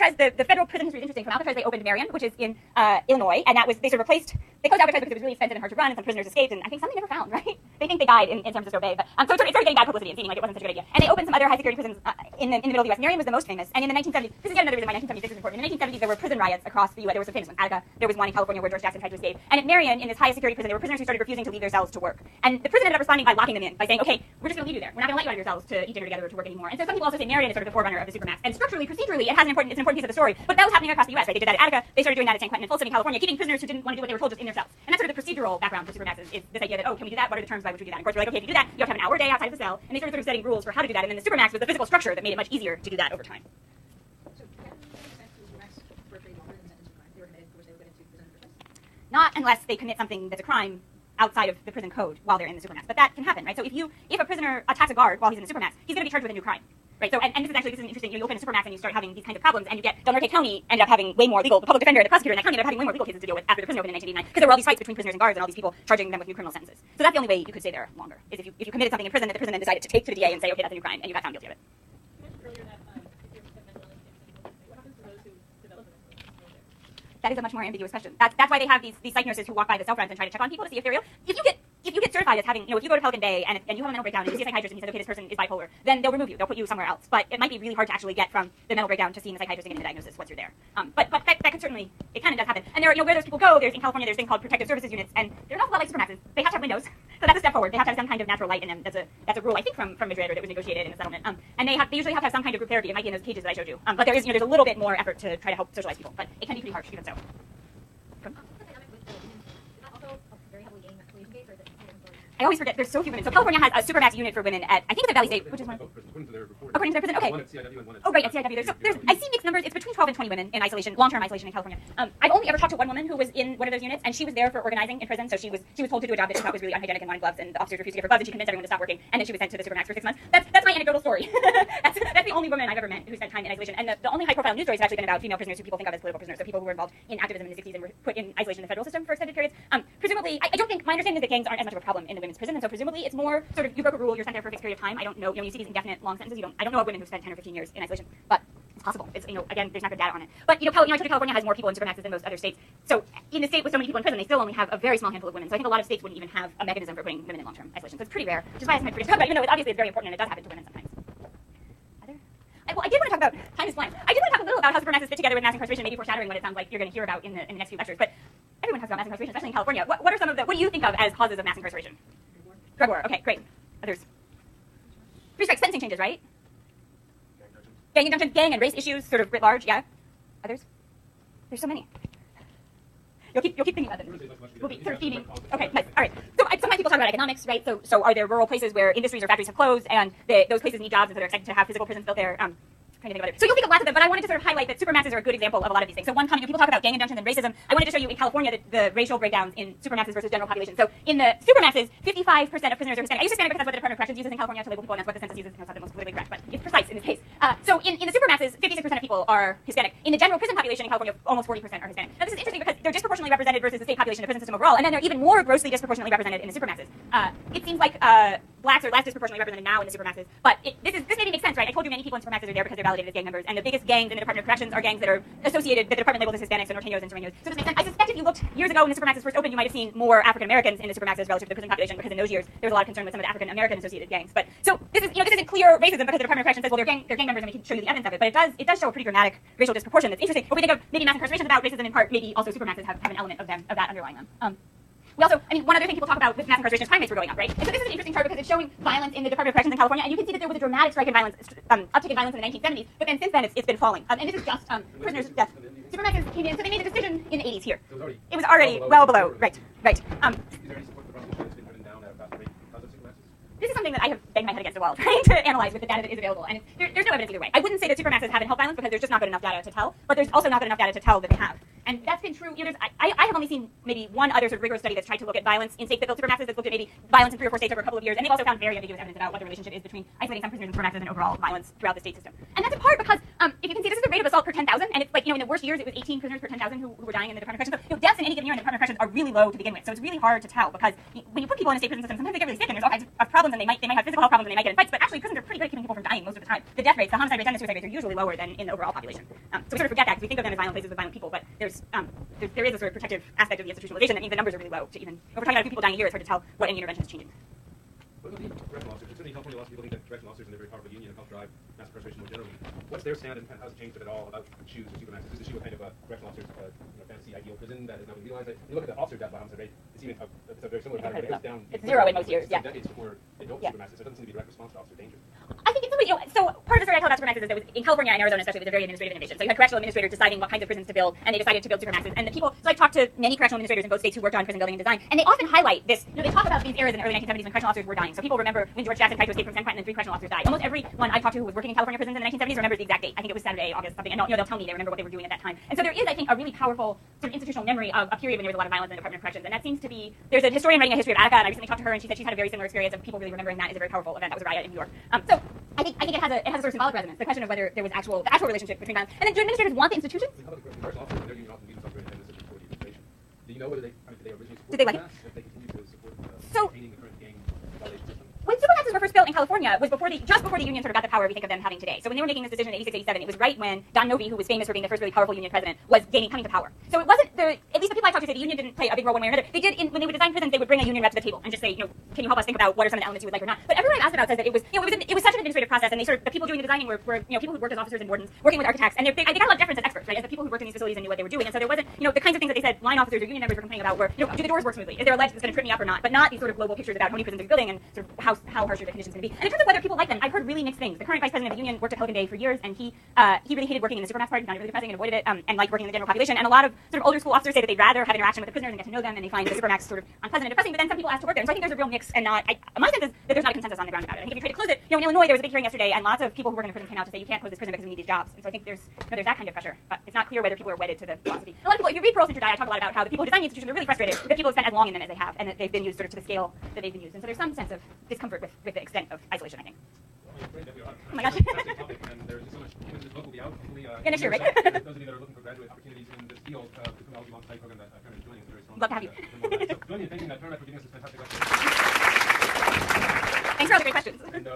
Alcatraz, the federal prison history is interesting. From Alcatraz, they opened Marion, which is in Illinois, and that was, they sort of replaced, they closed Alcatraz because it was really expensive and hard to run, and some prisoners escaped, and I think some they never found, right? They think they died in San Francisco Bay, but so it started getting bad publicity and seeming like it wasn't such a good idea. And they opened some other high security prisons in the middle of the U.S. Marion was the most famous, and in the 1970s, this is yet another reason why 1976 is important. In the 1970s, there were prison riots across the U.S. There were some famous ones. Attica, there was one in California where George Jackson tried to escape. And at Marion, in this high security prison, there were prisoners who started refusing to leave their cells to work. And the prison ended up responding by locking them in, by saying, okay, we're just going to leave you there. We're not going to let you out of your cells to eat dinner together or to work anymore. And so some people also say Marion is sort of the forerunner of the Supermax. And structurally, procedurally, it's an important piece of the story. But that was happening across the U.S., right? They did that at Attica. They started doing that at San Quentin and Folsom in California, keeping prisoners who didn't want to do what they were told just in their cells. And that's sort of the procedural background for Supermaxes, is this idea that, oh, can we do that? What are the terms by which we do that? And of course, we're like, okay, if you do that, you have to have an hour a day outside of the cell. And they started sort of setting rules for how to do that. And then the Supermax was the physical structure that made it much easier to do that over time. Not unless they commit something that's a crime outside of the prison code while they're in the Supermax. But that can happen, right? So if a prisoner attacks a guard while he's in the Supermax, he's going to be charged with a new crime, right? So, and this is interesting, you open a Supermax and you start having these kinds of problems, and you get Del Norte County ended up having way more the public defender and the prosecutor in that county ended up having way more legal cases to deal with after the prison opened in 1989, because there were all these fights between prisoners and guards and all these people charging them with new criminal sentences. So that's the only way you could stay there longer, is if you committed something in prison that the prison then decided to take to the DA and say, okay, that's a new crime, and you got found guilty of it. That is a much more ambiguous question. That's why they have these psych nurses who walk by the cell fronts and try to check on people to see if they're real. If you get certified as having, if you go to Pelican Bay and you have a mental breakdown and you see a psychiatrist and he says, okay, this person is bipolar, then they'll remove you. They'll put you somewhere else. But it might be really hard to actually get from the mental breakdown to seeing a psychiatrist and getting the diagnosis once you're there. But that could certainly, it kind of does happen. And there, where those people go, in California, there's a thing called protective services units, and they're an awful lot like Supermaxes. They have to have windows, so that's a step forward. They have to have some kind of natural light in them. That's a rule, I think, from Madrid, or that was negotiated in a settlement. And they usually have to have some kind of group therapy. It might be in those cages that I showed you. But there's a little bit more effort to try to help socialize people. But it can be pretty harsh, even so. I always forget, there's so few women. So California has a Supermax unit for women at, I think it's at Valley State, which is one. According to their prison, okay. Oh, right, at CIW. I see mixed numbers. It's between 12 and 20 women in isolation, long-term isolation in California. I've only ever talked to one woman who was in one of those units, and she was there for organizing in prison. So she was told to do a job that she thought was really unhygienic and wanted gloves, and the officers refused to give her gloves, and she convinced everyone to stop working, and then she was sent to the Supermax for 6 months. That's my anecdotal story. that's the only woman I've ever met who spent time in isolation. And the only high-profile news stories have actually been about female prisoners who people think of as political prisoners, so people who were involved in activism in the 60s and were put in isolation in the federal system for extended periods. Presumably, I don't think, my understanding is that gangs aren't as much of a problem in the women's prison, and so presumably it's more sort of, you broke a rule, you're sent there for a fixed period of time. I don't know, you see these indefinite long sentences. I don't know of women who spent 10 or 15 years in isolation, but it's possible. It's, again, there's not good data on it. But, I told you California has more people in Supermaxes than most other states. So in a state with so many people in prison, they still only have a very small handful of women. So I think a lot of states wouldn't even have a mechanism for putting women in long-term isolation. So it's pretty rare, which is why I sometimes forget to talk about it, even though obviously it's very important and it does happen to women sometimes. I did want to talk about, time is flying. I did want to talk a little about how Supermaxes fit together with mass incarceration, maybe foreshadowing what it sounds like you're going to hear about in the next few lectures. But everyone talks about mass incarceration, especially in California. What are some of what do you think of as causes of mass incarceration? Drug war. Okay, great. Others? Three strikes, sentencing changes, right? Gang injunctions, gang and race issues, sort of writ large, yeah? Others? There's so many. You'll keep thinking about them. We'll be sort of feeding. Okay, nice. All right. So sometimes people talk about economics, right? So are there rural places where industries or factories have closed and those places need jobs and so they're expected to have physical prisons built there? Trying to think of it. So you'll think of lots of them, but I wanted to sort of highlight that Supermaxes are a good example of a lot of these things. So one common, people talk about gang injunctions and racism. I wanted to show you in California the racial breakdowns in Supermaxes versus general population. So in the Supermaxes, 55% of prisoners are Hispanic. I use Hispanic because that's what the Department of Corrections uses in California to label people, and that's what the census uses, and it's not the most politically correct, but it's precise in this case. So in the Supermaxes, 56% of people are Hispanic. In the general prison population in California, almost 40% are Hispanic. Now this is interesting because they're disproportionately represented versus the state population of the prison system overall, and then they're even more grossly disproportionately represented in the Supermaxes. It seems like blacks are less disproportionately represented now in the Supermaxes, but this maybe makes sense, right? I told you many people in Supermaxes are there because they're validated as gang members, and the biggest gangs in the Department of Corrections are gangs that are associated, that the department labels as Hispanics, so Norteños and Sureños. So this makes sense. I suspect if you looked years ago when the Supermaxes first opened, you might have seen more African Americans in the Supermaxes relative to the prison population, because in those years there was a lot of concern with some of the African American associated gangs. But so this isn't clear racism because the Department of Corrections says, well, they're gang members, and we can show you the evidence of it. But it does show a pretty dramatic racial disproportion that's interesting. If we think of maybe mass incarceration about racism in part, maybe also Supermaxes have an element of that underlying them. We also, one other thing people talk about with mass incarceration is crime rates were going up, right? And so this is an interesting chart because it's showing violence in the Department of Corrections in California, and you can see that there was a dramatic spike in violence, uptick in violence in the 1970s, but then since then it's been falling. And this is just prisoners' deaths. Supermaxes came in, so they made the decision in the 80s here. It was already well below, right. This is something that I have banged my head against the wall trying to analyze with the data that is available, and there's no evidence either way. I wouldn't say that Supermaxes haven't helped violence because there's just not good enough data to tell, but there's also not good enough data to tell that they have. And that's been true. I have only seen maybe one other sort of rigorous study that's tried to look at violence in states that built Supermaxes, that's looked at maybe violence in 3 or 4 states over a couple of years, and they've also found very ambiguous evidence about what the relationship is between isolating some prisoners in Supermaxes and overall violence throughout the state system. And that's in part because, if you can see, this is the rate of assault per 10,000, and it's like, in the worst years it was 18 prisoners per 10,000 who were dying in the Department of Corrections. So, deaths in any given year in the Department of Corrections are really low to begin with, so it's really hard to tell, because when you put people in a state prison system, sometimes they get really sick, and there's all kinds of problems, and they might have physical health problems, and they might get in fights, but actually prisons are pretty good at keeping people from dying most of the time. The death rates, the homicide rates and the suicide rates are usually lower than in the overall population. So we sort of forget think of them as violent places with violent people, but there is a sort of protective aspect of the institutionalization that means the numbers are really low to even, if we're talking about a few people dying a year, it's hard to tell what any intervention is changing. What about the correctional officers? Certainly California lots of people think that correctional officers and their very powerful union help drive mass incarceration more generally. What's their stand and how has it changed if at all about shoes or Supermax? Is the shoe a kind of a correctional officer's fantasy ideal prison that is now being utilized? You look at the officer death by homicide rate, it's even it's a very similar pattern, but it's down. It's zero in most years, yeah. Decades before they built Supermax, so it doesn't seem to be a direct response to officer danger. I think it's a way, so part of the story I tell about Supermax is that in California and Arizona especially, it was a very administrative innovation. So you had correctional administrators deciding what kinds of prisons to build, and they decided to build Supermaxes. And the people, so I talked to many correctional administrators in both states who worked on prison building and design, and they often highlight this, they talk about these eras in the early 1970s when correctional officers were dying. So people remember when George Jackson tried to escape from San Quentin and 3 correctional officers died. Almost everyone I've talked to who was working in California prisons in the 1970s remembers the exact date. I think it was Saturday, August something, and they'll tell me they remember what they were doing at that time. And so there is, I think, a really powerful sort of institutional memory of a period when there was a lot of violence in the Department of Corrections, and that seems to be, there's a historian writing a history of Attica, and I recently talked to her, and she said she's had a very similar experience of people really remembering that as a very powerful event that was a riot in New York. So I think it has a sort of symbolic resonance. The question of whether there was the actual relationship between violence, and then do administrators want the institutions? How about the correctional officers? Their union often leads themselves very independent before the administration. Do you know whether they originally did they like it? If they continue to support maintaining the current gang validation system? When Supermaxes were first built in California was just before the union sort of got the power we think of them having today. So when they were making this decision in 86, 87, it was right when Don Novi, who was famous for being the first really powerful union president, was coming to power. So it wasn't at least the people I talked to say the union didn't play a big role one way or another. They did when they would design prisons, they would bring a union rep to the table and just say, can you help us think about what are some of the elements you would like or not. But everyone I've asked about says that it was such an administrative process, and the people doing the designing were people who worked as officers and wardens, working with architects, and they got a lot of deference as experts, right? As the people who worked in these facilities and knew what they were doing. And so there wasn't, the kinds of things that they said line officers or union members were complaining about were, do the doors work smoothly? Is there a ledge that's going to trip me up or not? But not these sort of global pictures about how many prisons are building and sort of how harsh are the conditions going to be. And in terms of whether people like them, I've heard really mixed things. The current vice president of the union worked at Pelican Bay for years, and he really hated working in the Supermax part. He found it really depressing and avoided it, and liked working in the general population. And a lot of sort of older school officers say that they'd rather have interaction with the prisoners and get to know them, and they find the Supermax sort of unpleasant and depressing. But then some people ask to work there, and so I think there's a real mix. And my sense is that there's not a consensus on the ground about it. I think if you try to close it, in Illinois there was a big hearing yesterday, and lots of people who work in prison came out to say you can't close this prison because we need these jobs. And so I think there's that kind of pressure, but it's not clear whether people are wedded to the philosophy. A lot of people, if you read Pearl's Intro, I talk a lot about how the people who design the institutions are really frustrated that people have spent as long in them as they have, and that they've been used sort of to the scale that they've been used. And so there's some sense of discomfort with the extent of isolation, I think. Oh my gosh. And there's so much, even this book will be out, hopefully, next year, right? Those of you that are looking for graduate opportunities in this field, the criminology alongside program that Keramet is joining is very strong. Love to have you. So join me in thanking Keramet for giving us this fantastic lecture. Thanks for all the great questions. And,